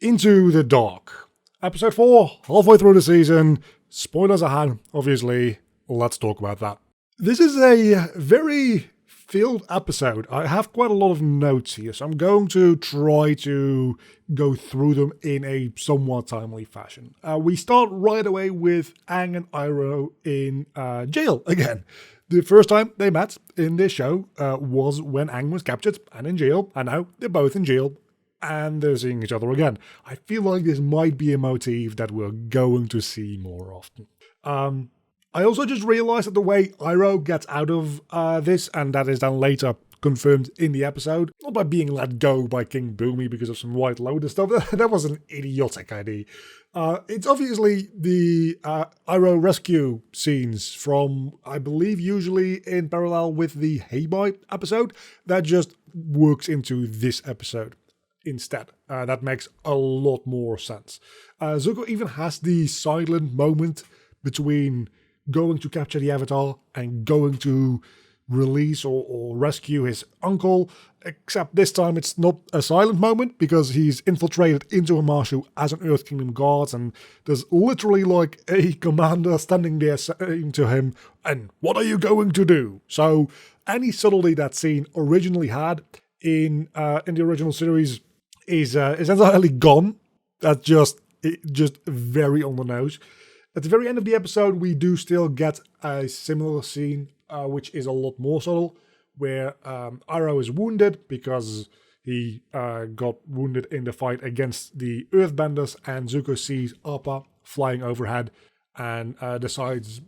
Into the Dark. Episode 4, halfway through the season. Spoilers ahead, obviously. Let's talk about that. This is a very filled episode. I have quite a lot of notes here, so I'm going to try to go through them in a somewhat timely fashion. We start right away with Aang and Iroh in jail again. The first time they met in this show was when Aang was captured and in jail, and now they're both in jail. And they're seeing each other again. I feel like this might be a motif that we're going to see more often. I also just realized that the way Iroh gets out of this, and that is then later confirmed in the episode, not by being let go by King Boomy because of some White Lotus stuff, that was an idiotic idea. It's obviously the Iroh rescue scenes from, I believe, usually in parallel with the Hey Boy episode, that just works into this episode instead. That makes a lot more sense. Zuko even has the silent moment between going to capture the Avatar and going to release or rescue his uncle, except this time it's not a silent moment because he's infiltrated into Amashu as an Earth Kingdom guard, and there's literally like a commander standing there saying to him, "And what are you going to do?" So any subtlety that scene originally had in the original series is entirely gone. That's just very on the nose. At the very end of the episode, we do still get a similar scene, which is a lot more subtle, where Iroh is wounded because he got wounded in the fight against the Earthbenders, and Zuko sees Appa flying overhead and decides,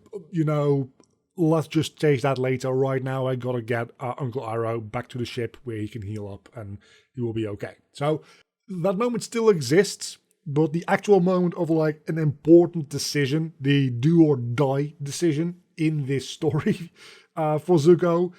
let's just chase that later. Right now, I gotta get Uncle Iroh back to the ship where he can heal up and he will be okay. So that moment still exists, but the actual moment of like an important decision, the do or die decision in this story for Zuko,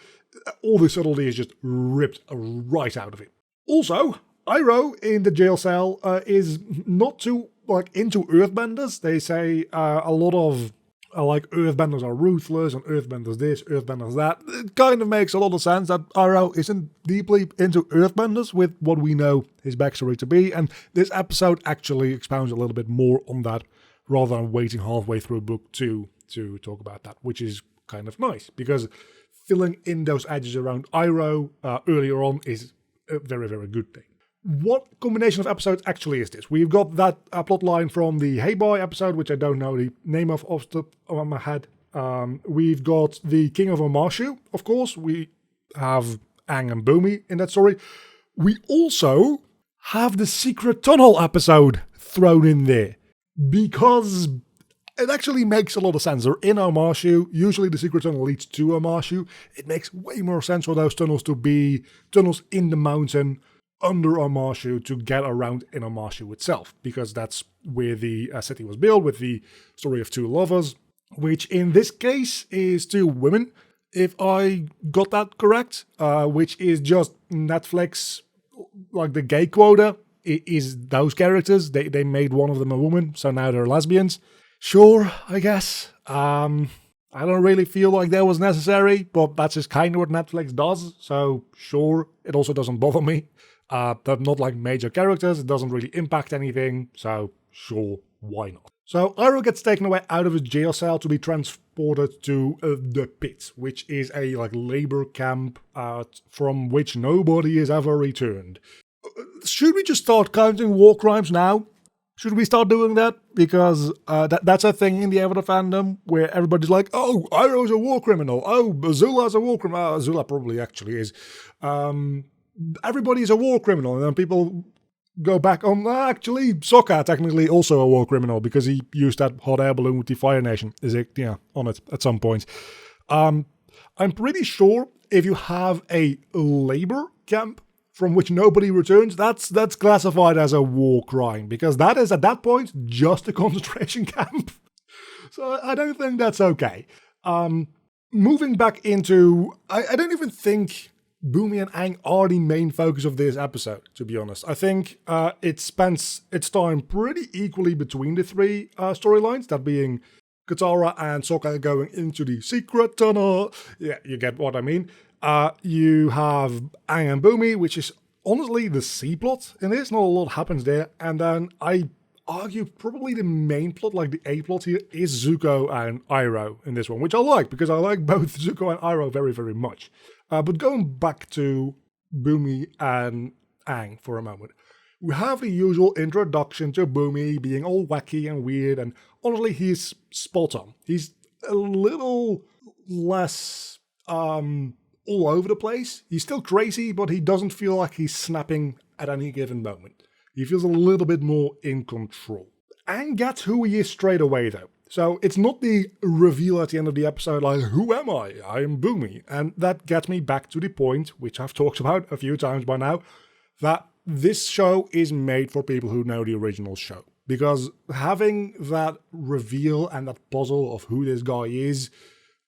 all the subtlety is just ripped right out of it. Also, Iroh in the jail cell is not too into Earthbenders. They say a lot of Earthbenders are ruthless and Earthbenders this, Earthbenders that. It kind of makes a lot of sense that Iroh isn't deeply into Earthbenders with what we know his backstory to be, and this episode actually expounds a little bit more on that rather than waiting halfway through book 2 to talk about that, which is kind of nice because filling in those edges around Iroh earlier on is a very, very good thing. What combination of episodes actually is this? We've got that plot line from the Hey Boy episode, which I don't know the name of off the top of my head. We've got the King of Amashu, of course. We have Aang and Boomy in that story. We also have the Secret Tunnel episode thrown in there because it actually makes a lot of sense. They're in Amashu. Usually the Secret Tunnel leads to Amashu. It makes way more sense for those tunnels to be tunnels in the mountain under Amashu to get around in Amashu itself, because that's where the city was built, with the story of two lovers, which in this case is two women, if I got that correct, which is just Netflix, like the gay quota, is those characters. They made one of them a woman, so now they're lesbians. Sure, I guess. I don't really feel like that was necessary, but that's just kind of what Netflix does, so sure, it also doesn't bother me. They're not like major characters, it doesn't really impact anything, so sure, why not? So Iroh gets taken away out of his jail cell to be transported to the pit, which is a labor camp from which nobody is ever returned. Should we just start counting war crimes now? Should we start doing that? Because that's a thing in the Avatar fandom where everybody's like, oh, Iroh's a war criminal. Oh, Azula's a war criminal. Azula probably actually is. Everybody's a war criminal, and then people go back on, actually, Sokka technically also a war criminal because he used that hot air balloon with the Fire Nation on it at some point. I'm pretty sure if you have a labor camp from which nobody returns, that's classified as a war crime, because that is at that point just a concentration camp. So I don't think that's okay. Moving back into, I don't even think Boomy and Aang are the main focus of this episode, to be honest. I think it spends its time pretty equally between the three storylines, that being Katara and Sokka going into the secret tunnel. Yeah, you get what I mean. You have Aang and Boomy, which is honestly the C plot in this, not a lot happens there. And then I argue probably the main plot, like the A plot here, is Zuko and Iroh in this one, which I like because I like both Zuko and Iroh very, very much. But going back to Bumi and Aang for a moment, we have the usual introduction to Bumi being all wacky and weird, and honestly, he's spot on. He's a little less all over the place. He's still crazy, but he doesn't feel like he's snapping at any given moment. He feels a little bit more in control. Aang gets who he is straight away, though. So it's not the reveal at the end of the episode like, who am I? I am Bumi. And that gets me back to the point, which I've talked about a few times by now, that this show is made for people who know the original show. Because having that reveal and that puzzle of who this guy is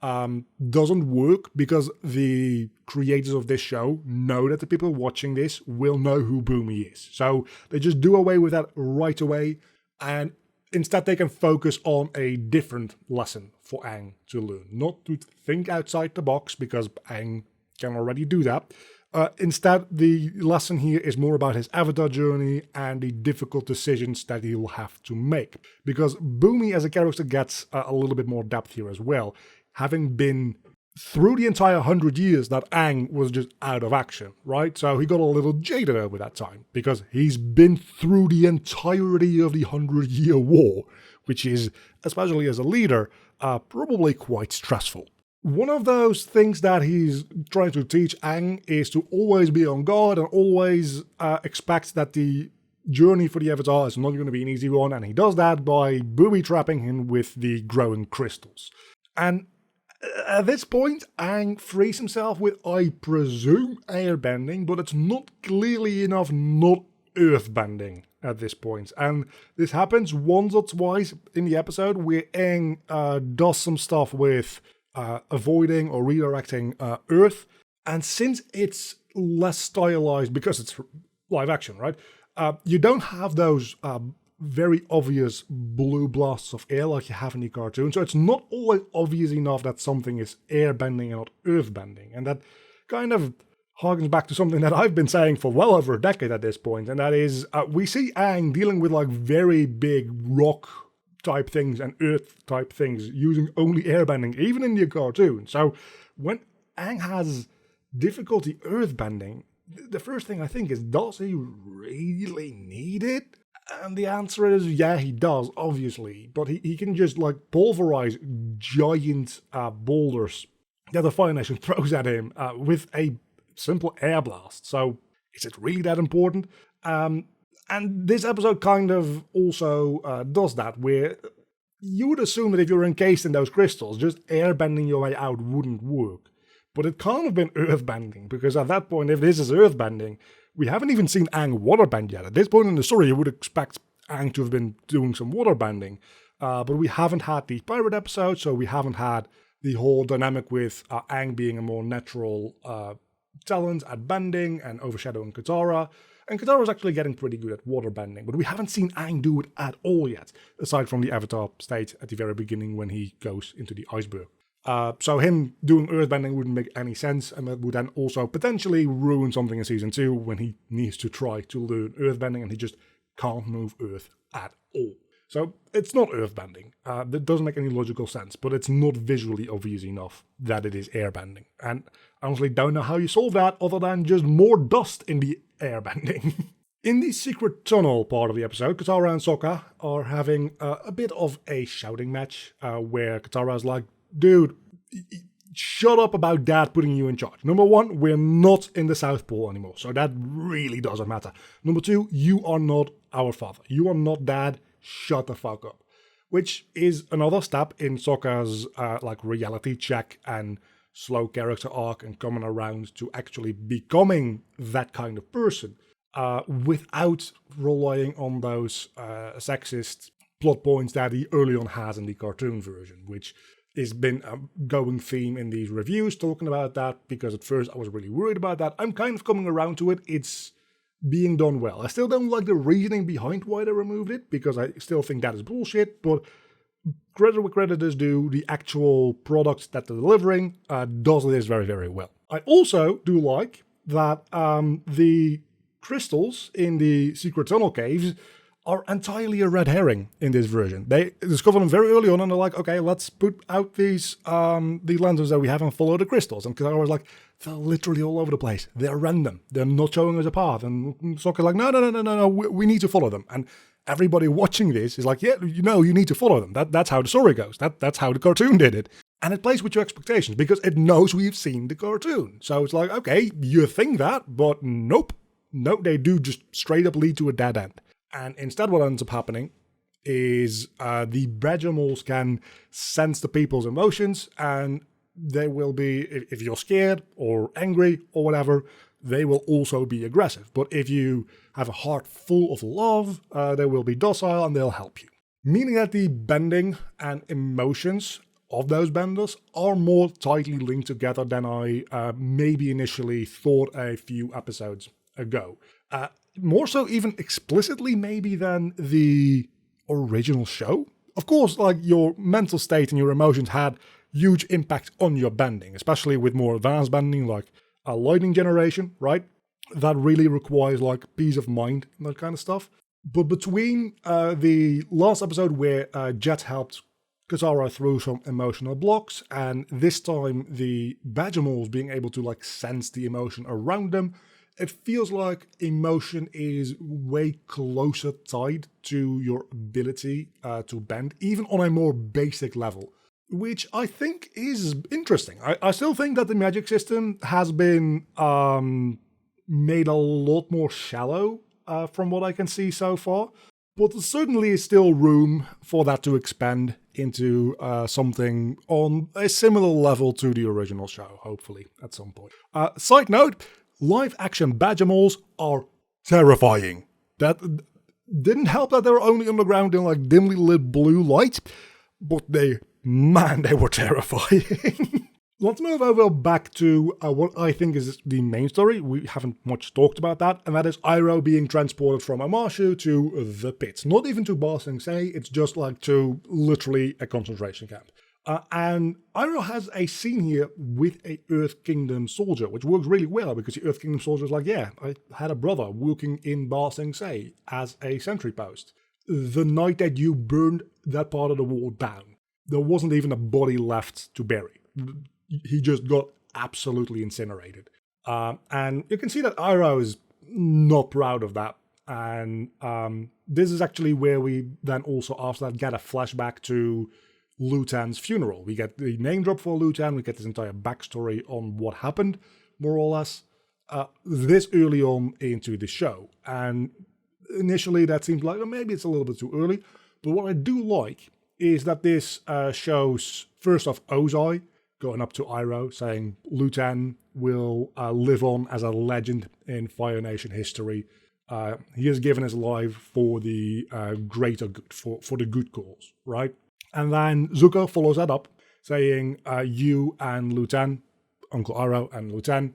doesn't work, because the creators of this show know that the people watching this will know who Bumi is. So they just do away with that right away, and instead they can focus on a different lesson for Aang to learn. Not to think outside the box, because Aang can already do that. Instead, the lesson here is more about his Avatar journey and the difficult decisions that he will have to make. Because Bumi as a character gets a little bit more depth here as well, having been through the entire 100 years that Aang was just out of action, right? So he got a little jaded over that time, because he's been through the entirety of the 100-Year War, which is, especially as a leader, probably quite stressful. One of those things that he's trying to teach Aang is to always be on guard and always expect that the journey for the Avatar is not going to be an easy one, and he does that by booby-trapping him with the growing crystals. And at this point, Aang frees himself with, I presume, airbending, but it's not clearly enough not earthbending at this point. And this happens once or twice in the episode where Aang does some stuff with avoiding or redirecting Earth, and since it's less stylized because it's live action, right? You don't have those very obvious blue blasts of air like you have in the cartoon, so it's not always obvious enough that something is airbending and not earthbending, and that kind of harkens back to something that I've been saying for well over a decade at this point, and that is we see Aang dealing with like very big rock type things and earth type things using only airbending, even in the cartoon. So when Aang has difficulty earthbending, the first thing I think is, does he really need it? And the answer is, yeah, he does, obviously. But he can just like pulverize giant boulders that the Fire Nation throws at him with a simple air blast. So is it really that important? And this episode kind of also does that, where you would assume that if you're encased in those crystals, just airbending your way out wouldn't work. But it can't have been earthbending, because at that point, if this is earthbending, we haven't even seen Aang waterbend yet. At this point in the story, you would expect Aang to have been doing some waterbending, but we haven't had the pirate episode, so we haven't had the whole dynamic with Aang being a more natural talent at bending and overshadowing Katara. And Katara's actually getting pretty good at waterbending, but we haven't seen Aang do it at all yet, aside from the Avatar state at the very beginning when he goes into the iceberg. So him doing earthbending wouldn't make any sense, and that would then also potentially ruin something in Season 2 when he needs to try to learn earthbending and he just can't move Earth at all. So it's not earthbending. That doesn't make any logical sense, but it's not visually obvious enough that it is airbending. And I honestly don't know how you solve that other than just more dust in the airbending. In the secret tunnel part of the episode, Katara and Sokka are having a bit of a shouting match where Katara's like, dude, shut up about Dad putting you in charge. Number one, we're not in the South Pole anymore, so that really doesn't matter. Number two, you are not our father. You are not Dad. Shut the fuck up. Which is another step in Sokka's reality check and slow character arc and coming around to actually becoming that kind of person without relying on those sexist plot points that he early on has in the cartoon version, which has been a going theme in these reviews, talking about that, because at first I was really worried about that. I'm kind of coming around to it. It's being done well. I still don't like the reasoning behind why they removed it, because I still think that is bullshit, but credit where credit is due, the actual product that they're delivering does this very, very well. I also do like that the crystals in the secret tunnel caves are entirely a red herring in this version. They discover them very early on, and they're like, okay, let's put out these the lanterns that we have and follow the crystals. And Katara was like, they're literally all over the place. They're random. They're not showing us a path. And Sokka's like, no, we need to follow them. And everybody watching this is like, yeah, you need to follow them. That's how the story goes. That's how the cartoon did it. And it plays with your expectations because it knows we've seen the cartoon. So it's like, okay, you think that, but nope. Nope, they do just straight up lead to a dead end. And instead what ends up happening is the Badgermoles can sense the people's emotions, and they will be, if you're scared or angry or whatever, they will also be aggressive. But if you have a heart full of love, they will be docile and they'll help you. Meaning that the bending and emotions of those benders are more tightly linked together than I maybe initially thought a few episodes ago. More so even explicitly maybe than the original show. Of course, like, your mental state and your emotions had huge impact on your bending, especially with more advanced bending like lightning generation, right? That really requires like peace of mind and that kind of stuff. But between the last episode where Jet helped Katara through some emotional blocks, and this time the Badgermoles being able to like sense the emotion around them, it feels like emotion is way closer tied to your ability to bend, even on a more basic level, which I think is interesting. I still think that the magic system has been made a lot more shallow from what I can see so far, but there certainly is still room for that to expand into something on a similar level to the original show, hopefully, at some point. Side note, live-action Badgermoles are terrifying. That didn't help that they were only underground in like dimly lit blue light, but they were terrifying. Let's move over back to what I think is the main story. We haven't much talked about that, and that is Iroh being transported from Amashu to the pits. Not even to Ba Sing Se, it's just like to literally a concentration camp. And Iroh has a scene here with a Earth Kingdom soldier, which works really well because the Earth Kingdom soldier is like, yeah, I had a brother working in Ba Sing Se as a sentry post. The night that you burned that part of the wall down, there wasn't even a body left to bury. He just got absolutely incinerated. And you can see that Iroh is not proud of that. And this is actually where we then also after that get a flashback to Lu Ten's funeral. We get the name drop for Lu Ten, we get this entire backstory on what happened, more or less, this early on into the show. And initially that seems like, maybe it's a little bit too early, but what I do like is that this shows, first off, Ozai going up to Iroh, saying Lu Ten will live on as a legend in Fire Nation history. He has given his life for the greater good, for the good cause, right? And then Zuko follows that up, saying you and Lu Ten, Uncle Iroh and Lu Ten,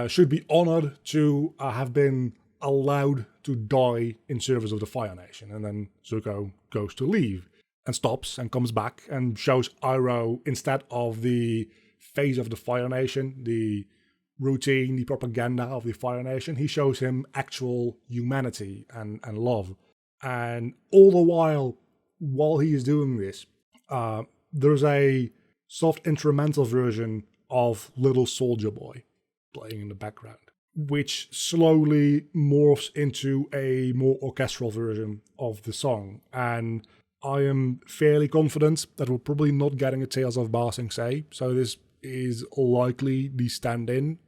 should be honored to have been allowed to die in service of the Fire Nation. And then Zuko goes to leave and stops and comes back and shows Iroh, instead of the face of the Fire Nation, the routine, the propaganda of the Fire Nation, he shows him actual humanity and love. And all the while he is doing this, there's a soft instrumental version of Little Soldier Boy playing in the background, which slowly morphs into a more orchestral version of the song. And I am fairly confident that we're probably not getting a Tales of Ba Sing Se, so this is likely the stand-in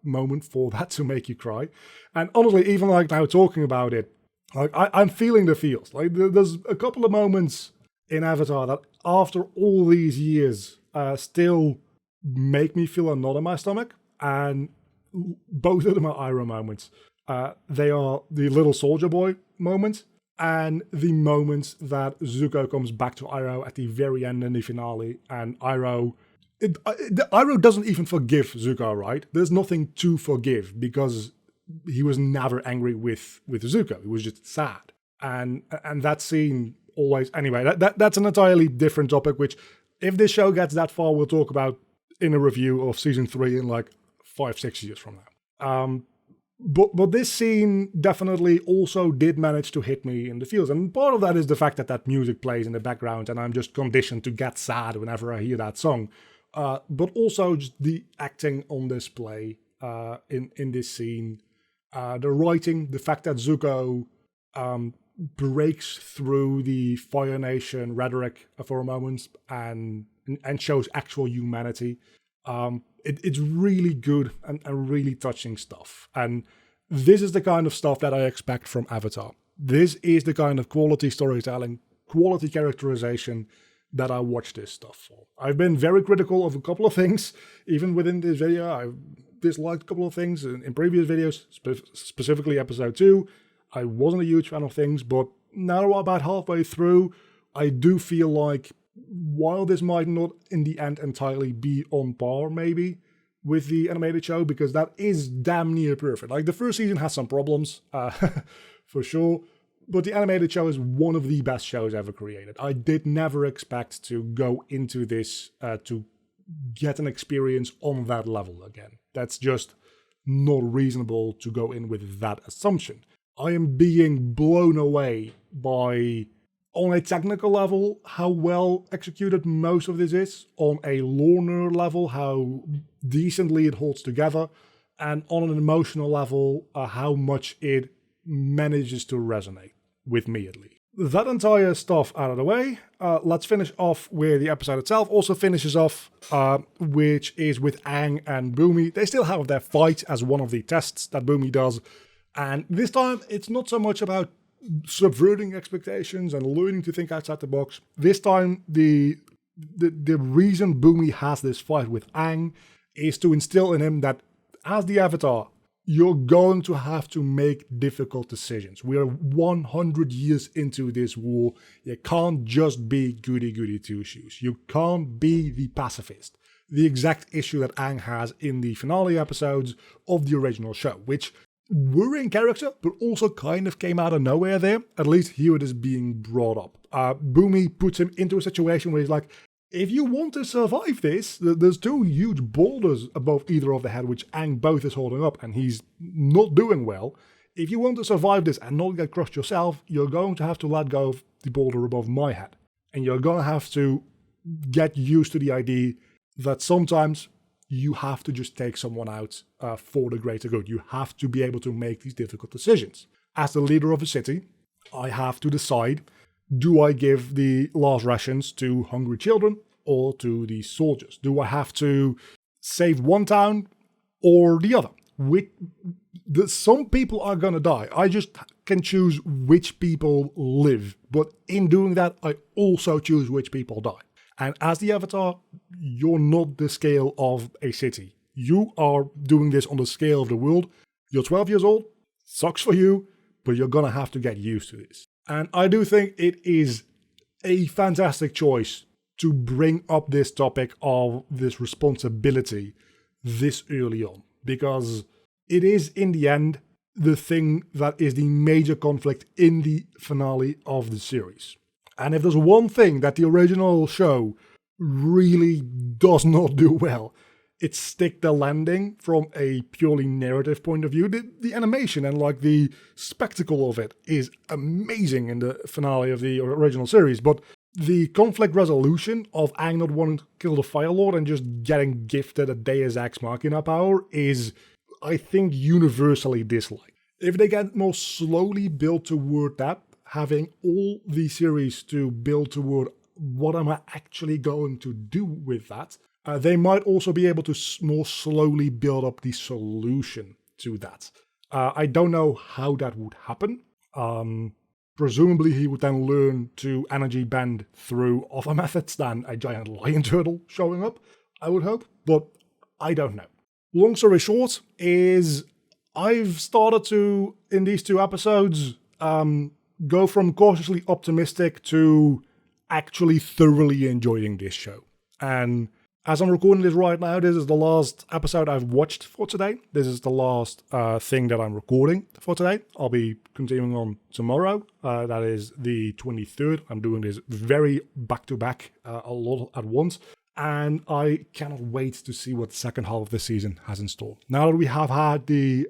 moment for that to make you cry. And honestly, even like now talking about it, like I'm feeling the feels. Like there's a couple of moments in Avatar that after all these years still make me feel a knot in my stomach, and both of them are Iroh moments. They are the Little Soldier Boy moments and the moments that Zuko comes back to Iroh at the very end in the finale, and Iroh doesn't even forgive Zuko, right? There's nothing to forgive because he was never angry with Zuko. He was just sad. And that scene always... Anyway, that's an entirely different topic, which if this show gets that far, we'll talk about in a review of season 3 in like 5-6 years from now. But this scene definitely also did manage to hit me in the feels. And part of that is the fact that that music plays in the background and I'm just conditioned to get sad whenever I hear that song. But also just the acting on display in this scene. The writing, the fact that Zuko breaks through the Fire Nation rhetoric for a moment and shows actual humanity. It's really good and really touching stuff. And this is the kind of stuff that I expect from Avatar. This is the kind of quality storytelling, quality characterization that I watch this stuff for. I've been very critical of a couple of things, even within this video. I've disliked a couple of things in previous videos, specifically episode 2. I wasn't a huge fan of things, but now about halfway through, I do feel like while this might not in the end entirely be on par maybe with the animated show, because that is damn near perfect. Like the first season has some problems, for sure, but the animated show is one of the best shows ever created. I did never expect to go into this to get an experience on that level again. That's just not reasonable to go in with that assumption. I am being blown away by, on a technical level, how well executed most of this is, on a lore level, how decently it holds together, and on an emotional level, how much it manages to resonate, with me at least. That entire stuff out of the way, let's finish off where the episode itself also finishes off, which is with Aang and Bumi. They still have their fight as one of the tests that Bumi does, and this time it's not so much about subverting expectations and learning to think outside the box. This time, the reason Bumi has this fight with Aang is to instill in him that as the Avatar, you're going to have to make difficult decisions. We're 100 years into this war. You can't just be goody-goody two-shoes. You can't be the pacifist. The exact issue that Aang has in the finale episodes of the original show, which were in character, but also kind of came out of nowhere there. At least here it is being brought up. Bumi puts him into a situation where he's like, if you want to survive this, there's two huge boulders above either of the head, which Aang both is holding up, and he's not doing well. If you want to survive this and not get crushed yourself, you're going to have to let go of the boulder above my head. And you're going to have to get used to the idea that sometimes you have to just take someone out for the greater good. You have to be able to make these difficult decisions. As the leader of a city, I have to decide, do I give the last rations to hungry children or to the soldiers? Do I have to save one town or the other? Some people are going to die. I just can choose which people live. But in doing that, I also choose which people die. And as the Avatar, you're not the scale of a city. You are doing this on the scale of the world. You're 12 years old, sucks for you, but you're gonna have to get used to this. And I do think it is a fantastic choice to bring up this topic of this responsibility this early on, because it is, in the end, the thing that is the major conflict in the finale of the series. And if there's one thing that the original show really does not do well, it's stick the landing from a purely narrative point of view. The animation and like the spectacle of it is amazing in the finale of the original series, but the conflict resolution of Aang not wanting to kill the Fire Lord and just getting gifted a Deus Ex Machina power is, I think, universally disliked. If they get more slowly built toward that, having all the series to build toward what am I actually going to do with that, they might also be able to more slowly build up the solution to that. I don't know how that would happen. Presumably he would then learn to energy bend through other methods than a giant lion turtle showing up, I would hope, but I don't know. Long story short is I've started to, in these 2 episodes, go from cautiously optimistic to actually thoroughly enjoying this show. And as I'm recording this right now, this is the last episode I've watched for today. This is the last thing that I'm recording for today. I'll be continuing on tomorrow. That is the 23rd. I'm doing this very back-to-back, a lot at once. And I cannot wait to see what the second half of the season has in store. Now that we have had the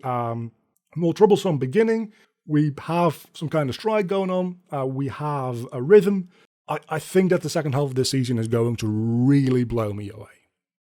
more troublesome beginning. We have some kind of stride going on. We have a rhythm. I think that the second half of this season is going to really blow me away.